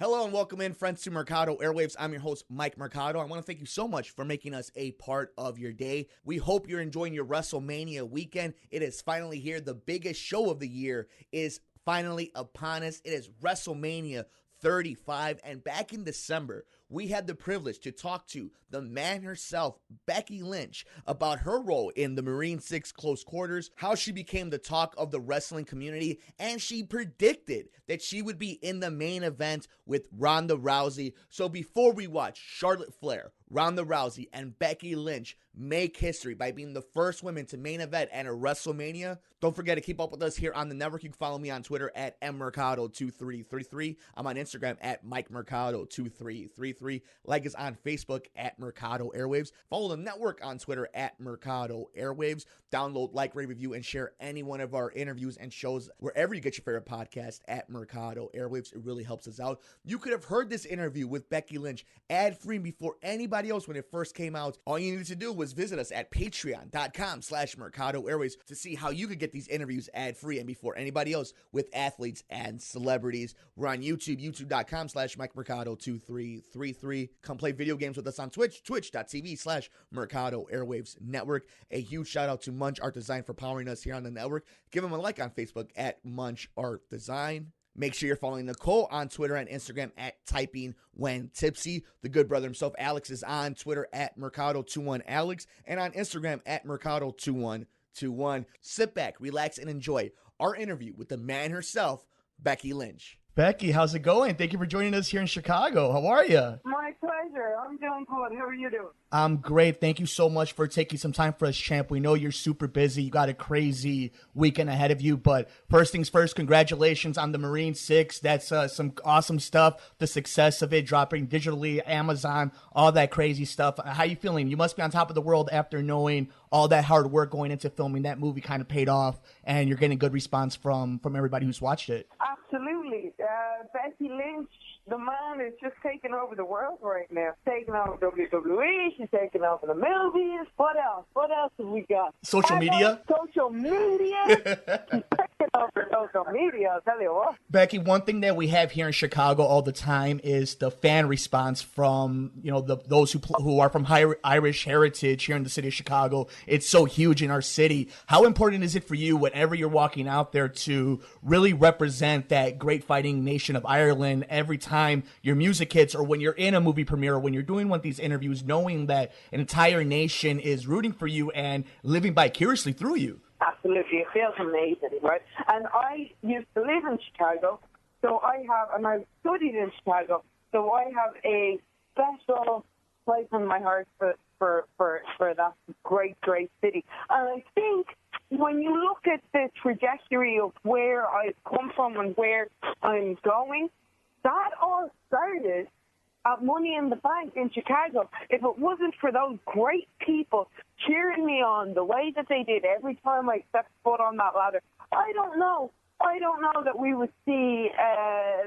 Hello and welcome in, friends, to Mercado Airwaves. I'm your host, Mike Mercado. I want to thank you so much for making us a part of your day. We hope you're enjoying your WrestleMania weekend. It is finally here. The biggest show of the year is finally upon us. It is WrestleMania 35, and back in December, we had the privilege to talk to the man herself, Becky Lynch, about her role in the Marine 6 Close Quarters, how she became the talk of the wrestling community, and she predicted that she would be in the main event with Ronda Rousey. So before we watch Charlotte Flair, Ronda Rousey, and Becky Lynch make history by being the first women to main event at a WrestleMania, don't forget to keep up with us here on the network. You can follow me on Twitter at mmercado2333. I'm on Instagram at MikeMercado2333. Like us on Facebook at Mercado Airwaves. Follow the network on Twitter at Mercado Airwaves. Download, like, rate, review, and share any one of our interviews and shows wherever you get your favorite podcast at Mercado Airwaves. It really helps us out. You could have heard this interview with Becky Lynch ad-free before anybody else when it first came out. All you needed to do was visit us at patreon.com/Mercado Airwaves to see how you could get these interviews ad-free and before anybody else with athletes and celebrities. We're on YouTube, youtube.com/MikeMercado2333. Come play video games with us on Twitch, twitch.tv/Mercado Airwaves Network. A huge shout out to Munch Art Design for powering us here on the network. Give them a like on Facebook at Munch Art Design. Make sure you're following Nicole on Twitter and Instagram at Typing When Tipsy. The good brother himself, Alex, is on Twitter at Mercado21Alex and on Instagram at Mercado2121. Sit back, relax, and enjoy our interview with the man herself, Becky Lynch. Becky, how's it going? Thank you for joining us here in Chicago. How are you? My pleasure. I'm doing good. How are you doing? I'm great. Thank you so much for taking some time for us, champ. We know you're super busy. You got a crazy weekend ahead of you. But first things first, congratulations on the Marine 6. That's some awesome stuff. The success of it, dropping digitally, Amazon, all that crazy stuff. How you feeling? You must be on top of the world after knowing all that hard work going into filming. That movie kind of paid off, and you're getting good response from everybody who's watched it. Absolutely. Becky Lynch, the man, is just taking over the world right now. Taking over WWE. She's taking over the movies. What else? What else have we got? Social media? Social media. She's taking over social media, I'll tell you what. Becky, one thing that we have here in Chicago all the time is the fan response from, those who are from Irish heritage here in the city of Chicago. It's so huge in our city. How important is it for you, whenever you're walking out there, to really represent that great fighting nation of Ireland every time your music hits, or when you're in a movie premiere, or when you're doing one of these interviews, knowing that an entire nation is rooting for you and living vicariously through you? Absolutely. It feels amazing, right? And I used to live in Chicago, and I studied in Chicago, so I have a special place in my heart for that great, great city. And I think when you look at the trajectory of where I've come from and where I'm going, that all started at Money in the Bank in Chicago. If it wasn't for those great people cheering me on the way that they did every time I stepped foot on that ladder, I don't know that we would see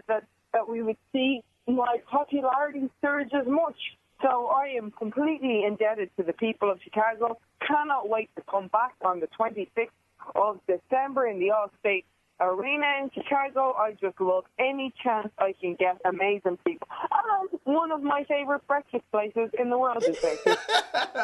that we would see my popularity surge as much. So I am completely indebted to the people of Chicago. Cannot wait to come back on the 26th of December in the All-State Arena in Chicago. I just love any chance I can get. Amazing people. And one of my favorite breakfast places in the world is Baker's.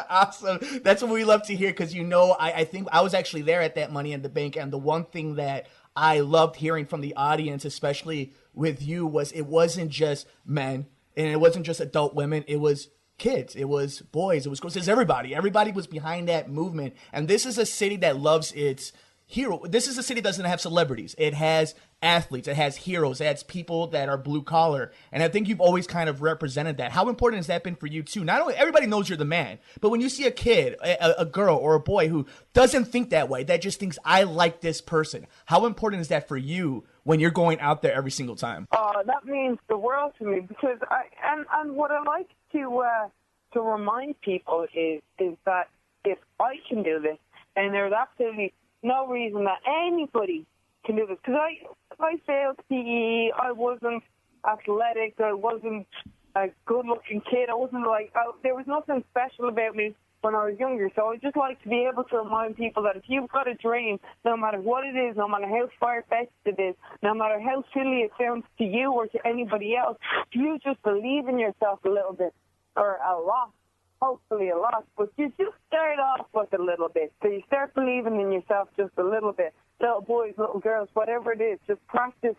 Awesome. That's what we love to hear, because I think I was actually there at that Money in the Bank, and the one thing that I loved hearing from the audience, especially with you, was it wasn't just men, and it wasn't just adult women. It was kids, it was boys, it was girls, it was everybody. Everybody was behind that movement. And this is a city that loves its hero. This is a city that doesn't have celebrities. It has athletes, it has heroes, it has people that are blue collar. And I think you've always kind of represented that. How important has that been for you too? Not only everybody knows you're the man, but when you see a kid, a girl or a boy who doesn't think that way, that just thinks, I like this person, how important is that for you when you're going out there every single time? That means the world to me, because and what I like to remind people is that if I can do this, and there's absolutely no reason that anybody can do this, because I failed PE, I wasn't athletic, I wasn't a good-looking kid, I wasn't there was nothing special about me, when I was younger. So I just like to be able to remind people that if you've got a dream, no matter what it is, no matter how far-fetched it is, no matter how silly it sounds to you or to anybody else, if you just believe in yourself a little bit, or a lot, hopefully a lot, but you just start off with a little bit. So you start believing in yourself just a little bit. Little boys, little girls, whatever it is, just practice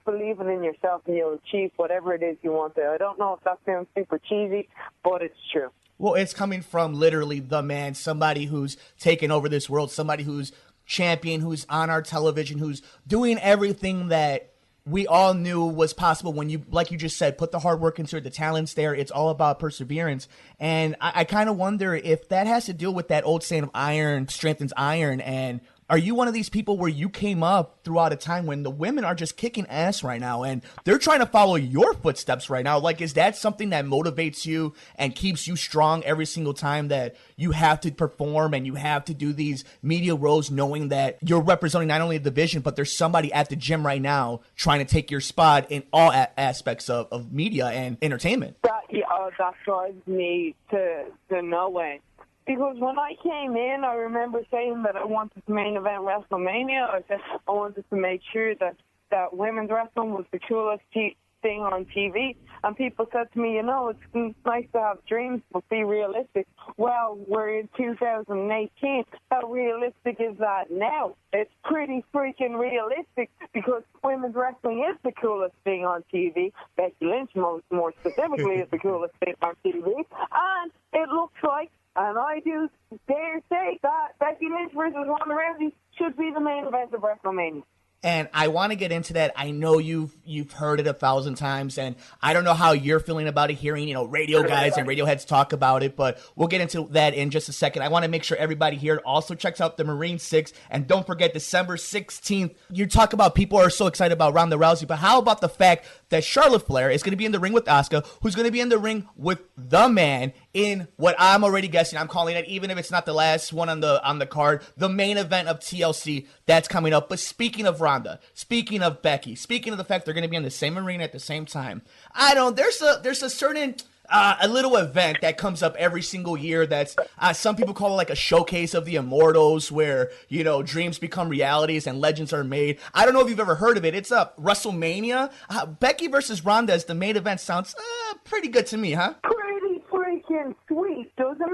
believing in yourself and you'll achieve whatever it is you want to. I don't know if that sounds super cheesy, but it's true. Well, it's coming from literally the man, somebody who's taken over this world, somebody who's champion, who's on our television, who's doing everything that we all knew was possible when you, like you just said, put the hard work into it, the talent's there. It's all about perseverance. And I kind of wonder if that has to do with that old saying of iron strengthens iron. And are you one of these people where you came up throughout a time when the women are just kicking ass right now and they're trying to follow your footsteps right now? Like, is that something that motivates you and keeps you strong every single time that you have to perform and you have to do these media roles, knowing that you're representing not only the division, but there's somebody at the gym right now trying to take your spot in all aspects of media and entertainment? That drives me to no end. Because when I came in, I remember saying that I wanted to main event WrestleMania. I said I wanted to make sure that women's wrestling was the coolest thing on TV. And people said to me, it's nice to have dreams, but be realistic. Well, we're in 2018. How realistic is that now? It's pretty freaking realistic because women's wrestling is the coolest thing on TV. Becky Lynch, more specifically, is the coolest thing on TV. And it looks like, and I do dare say that Becky Lynch versus Ronda Rousey should be the main event of WrestleMania. And I want to get into that. I know you've heard it 1,000 times, and I don't know how you're feeling about it, hearing, radio guys and radio heads talk about it, but we'll get into that in just a second. I want to make sure everybody here also checks out the Marine 6, and don't forget December 16th. You talk about people are so excited about Ronda Rousey, but how about the fact that Charlotte Flair is going to be in the ring with Asuka, who's going to be in the ring with the man in what I'm already guessing, I'm calling it, even if it's not the last one on the card, the main event of TLC that's coming up. But speaking of Ronda, speaking of Becky, speaking of the fact they're going to be in the same arena at the same time, there's a certain a little event that comes up every single year that's some people call it like a showcase of the immortals, where dreams become realities and legends are made. I don't know if you've ever heard of it. It's WrestleMania. Becky versus Ronda as the main event sounds pretty good to me, huh? Pretty freaking sweet, doesn't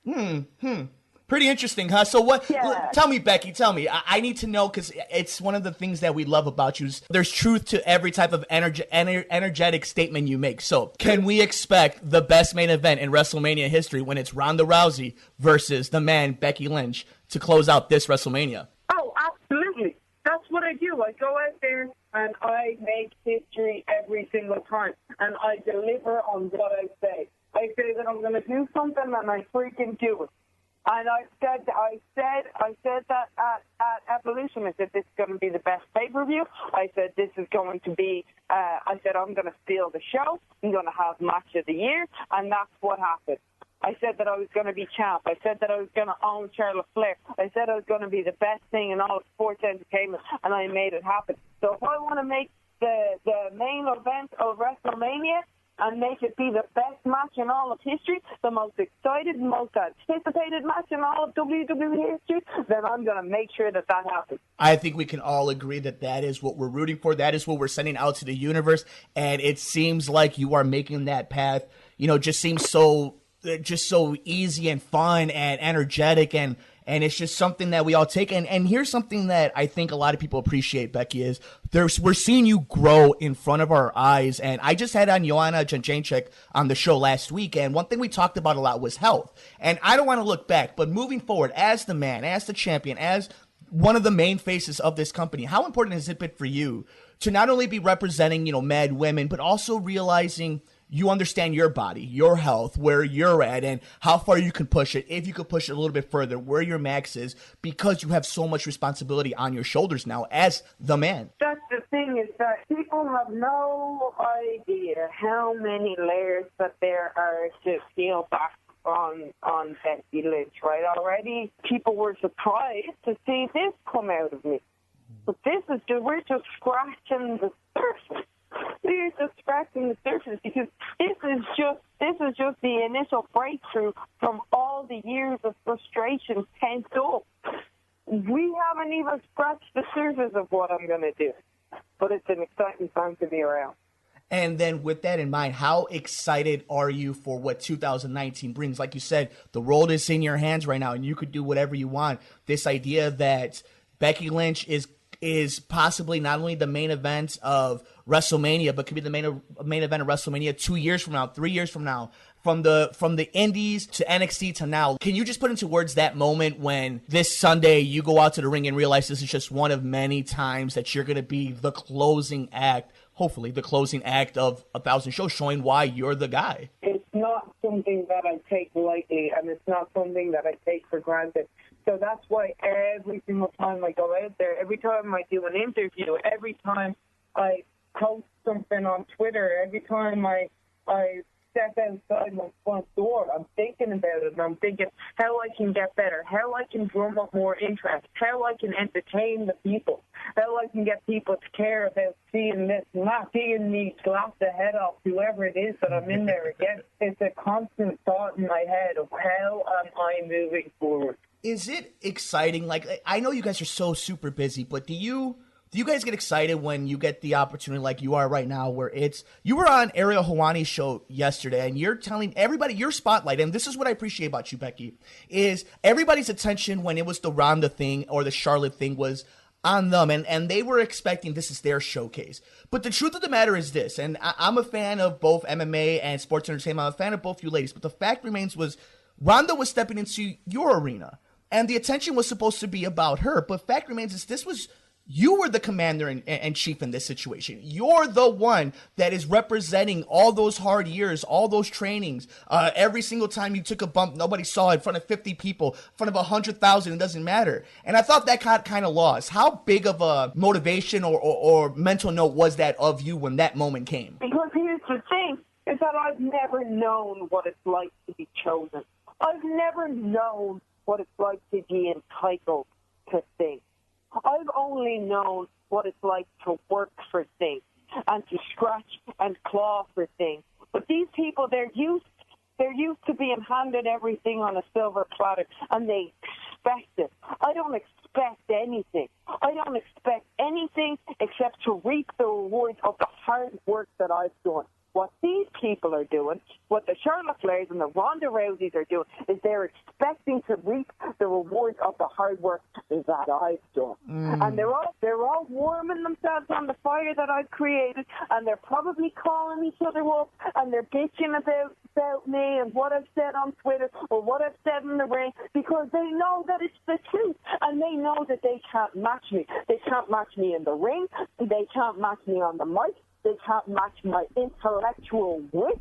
it? Pretty interesting, huh? So what, yeah. Tell me, Becky, tell me. I need to know, because it's one of the things that we love about you. There's truth to every type of energetic statement you make. So can we expect the best main event in WrestleMania history when it's Ronda Rousey versus the man, Becky Lynch, to close out this WrestleMania? Oh, absolutely. That's what I do. I go out there and I make history every single time. And I deliver on what I say. I say that I'm going to do something and I freaking do it. And I said that at Evolution. I said this is going to be the best pay-per-view. I said this is going to be, I said I'm going to steal the show. I'm going to have match of the year. And that's what happened. I said that I was going to be champ. I said that I was going to own Charlotte Flair. I said I was going to be the best thing in all of sports entertainment. And I made it happen. So if I want to make the main event of WrestleMania and make it be the best match in all of history, the most excited, most anticipated match in all of WWE history, then I'm going to make sure that happens. I think we can all agree that is what we're rooting for. That is what we're sending out to the universe. And it seems like you are making that path, just seems so easy and fun and energetic, and it's just something that we all take. And here's something that I think a lot of people appreciate, Becky, is we're seeing you grow in front of our eyes. And I just had on Joanna Jędrzejczyk on the show last week, and one thing we talked about a lot was health. And I don't want to look back, but moving forward, as the man, as the champion, as one of the main faces of this company, how important has it been for you to not only be representing, mad women, but also realizing you understand your body, your health, where you're at, and how far you can push it, if you could push it a little bit further, where your max is, because you have so much responsibility on your shoulders now as the man. That's the thing, is that people have no idea how many layers that there are to peel back on Becky Lynch, right? Already people were surprised to see this come out of me. But we're just scratching the surface. we're just scratching the surface, because this is just the initial breakthrough from all the years of frustration pent up. We haven't even scratched the surface of what I'm going to do, but it's an exciting time to be around. And then with that in mind, how excited are you for what 2019 brings? Like you said, the world is in your hands right now, and you could do whatever you want. This idea that Becky Lynch is possibly not only the main event of WrestleMania, but could be the main event of WrestleMania 2 years from now, 3 years from now, from the Indies to NXT to now. Can you just put into words that moment when this Sunday you go out to the ring and realize this is just one of many times that you're going to be the closing act, hopefully the closing act of 1,000 shows, showing why you're the guy? It's not something that I take lightly, and it's not something that I take for granted. So that's why every single time I go out there, every time I do an interview, every time I post something on Twitter, every time I step outside my front door, I'm thinking about it, and I'm thinking how I can get better, how I can drum up more interest, how I can entertain the people, how I can get people to care about seeing this, not seeing me slap the head off whoever it is that I'm in there again. It's a constant thought in my head of how am I moving forward. Is it exciting? Like, I know you guys are so super busy, but do you guys get excited when you get the opportunity like you are right now, where you were on Ariel Helwani's show yesterday and you're telling everybody your spotlight, and this is what I appreciate about you, Becky, is everybody's attention when it was the Ronda thing or the Charlotte thing was on them, and they were expecting this is their showcase. But the truth of the matter is this, and I'm a fan of both MMA and sports entertainment, I'm a fan of both you ladies, but the fact remains was Ronda was stepping into your arena, and the attention was supposed to be about her, but fact remains is you were the commander and chief in this situation. You're the one that is representing all those hard years, all those trainings. Every single time you took a bump, nobody saw it in front of 50 people, in front of 100,000, it doesn't matter. And I thought that got kind of lost. How big of a motivation or mental note was that of you when that moment came? Because here's the thing, is that I've never known what it's like to be chosen. I've never known what it's like to be entitled to things. I've only known what it's like to work for things and to scratch and claw for things. But these people, they're used to being handed everything on a silver platter, and they expect it. I don't expect anything. I don't expect anything except to reap the rewards of the hard work that I've done. What these people are doing, what the Charlotte Flairs and the Ronda Rouseys are doing, is they're expecting to reap the rewards of the hard work that I've done. And they're all warming themselves on the fire that I've created, and they're probably calling each other up, and they're bitching about me and what I've said on Twitter or what I've said in the ring, because they know that it's the truth, and they know that they can't match me. They can't match me in the ring. They can't match me on the mic. They can't match my intellectual wit.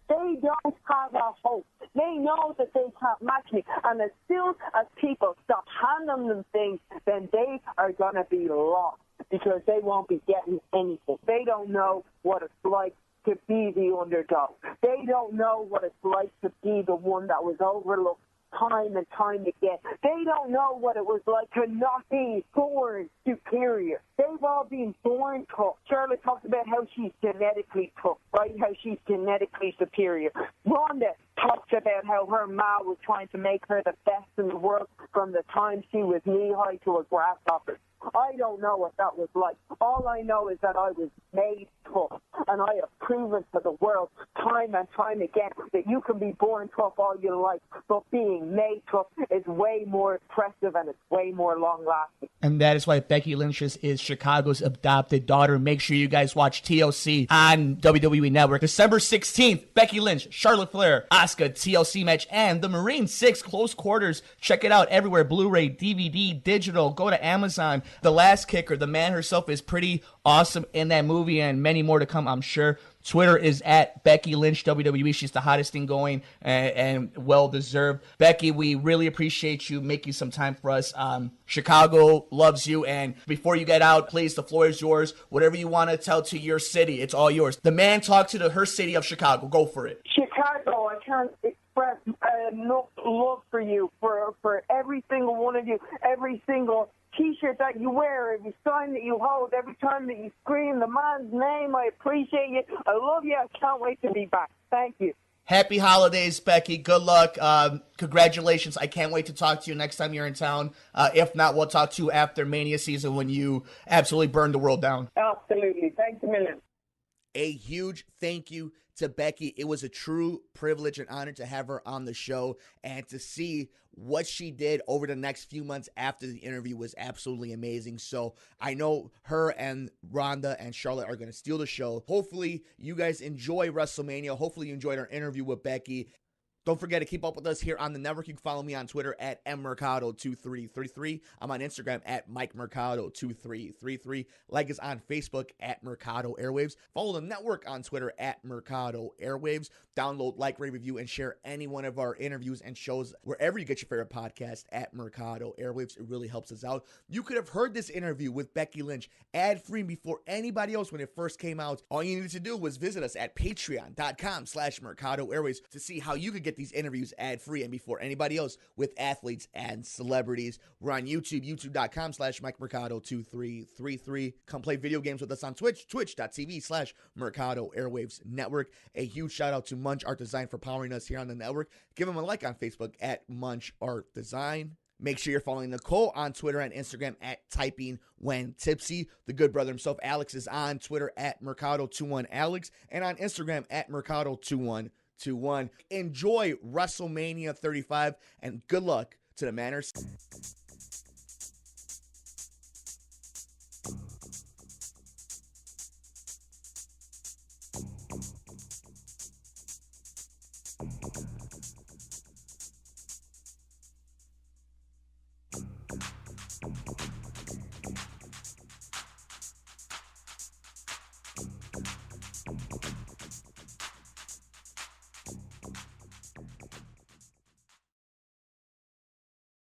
They don't have a hope. They know that they can't match me. And as soon as people stop handing them things, then they are going to be lost, because they won't be getting anything. They don't know what it's like to be the underdog. They don't know what it's like to be the one that was overlooked time and time again. They don't know what it was like to not be born superior. They've all been born tough. Charlotte talks about how she's genetically tough, right? How she's genetically superior. Ronda talks about how her ma was trying to make her the best in the world from the time she was knee-high to a grasshopper. I don't know what that was like. All I know is that I was made tough, and I have proven to the world time and time again that you can be born tough all your life, but being made tough is way more impressive and it's way more long-lasting. And that is why Becky Lynch is Chicago's adopted daughter. Make sure you guys watch TLC on WWE Network. December 16th, Becky Lynch, Charlotte Flair, Asuka TLC match, and the Marine 6 Close Quarters. Check it out everywhere. Blu-ray, DVD, digital. Go to Amazon. The Last Kicker, the man herself, is pretty awesome in that movie, and many more to come, I'm sure. Twitter is at Becky Lynch WWE. She's the hottest thing going, and well-deserved. Becky, we really appreciate you making some time for us. Chicago loves you, and before you get out, please, the floor is yours. Whatever you want to tell to your city, it's all yours. The man talked to her city of Chicago. Go for it. Chicago, I can't express enough love for you, for every single one of you, every single T-shirt that you wear, every sign that you hold, every time that you scream the man's name. I appreciate you. I love you. I can't wait to be back. Thank you. Happy holidays, Becky. Good luck. Congratulations. I can't wait to talk to you next time you're in town. If not, we'll talk to you after Mania season when you absolutely burn the world down. Absolutely. Thanks a million. A huge thank you to Becky. It was a true privilege and honor to have her on the show, and to see what she did over the next few months after the interview was absolutely amazing. So I know her and Ronda and Charlotte are going to steal the show. Hopefully you guys enjoy WrestleMania. Hopefully you enjoyed our interview with Becky. Don't forget to keep up with us here on the network. You can follow me on Twitter at mmercado2333. I'm on Instagram at MikeMercado2333. Like us on Facebook at Mercado Airwaves. Follow the network on Twitter at Mercado Airwaves. Download, like, rate, review, and share any one of our interviews and shows wherever you get your favorite podcast at Mercado Airwaves. It really helps us out. You could have heard this interview with Becky Lynch ad-free before anybody else when it first came out. All you needed to do was visit us at patreon.com/Mercado Airwaves to see how you could get these interviews ad-free and before anybody else with athletes and celebrities. We're on YouTube, youtube.com/MikeMercado2333. Come play video games with us on Twitch, twitch.tv/Mercado Airwaves Network. A huge shout out to Munch Art Design for powering us here on the network. Give them a like on Facebook at Munch Art Design. Make sure you're following Nicole on Twitter and Instagram at Typing When Tipsy. The good brother himself, Alex, is on Twitter at Mercado21Alex and on Instagram at Mercado2121. Enjoy WrestleMania 35 and good luck to the Manners.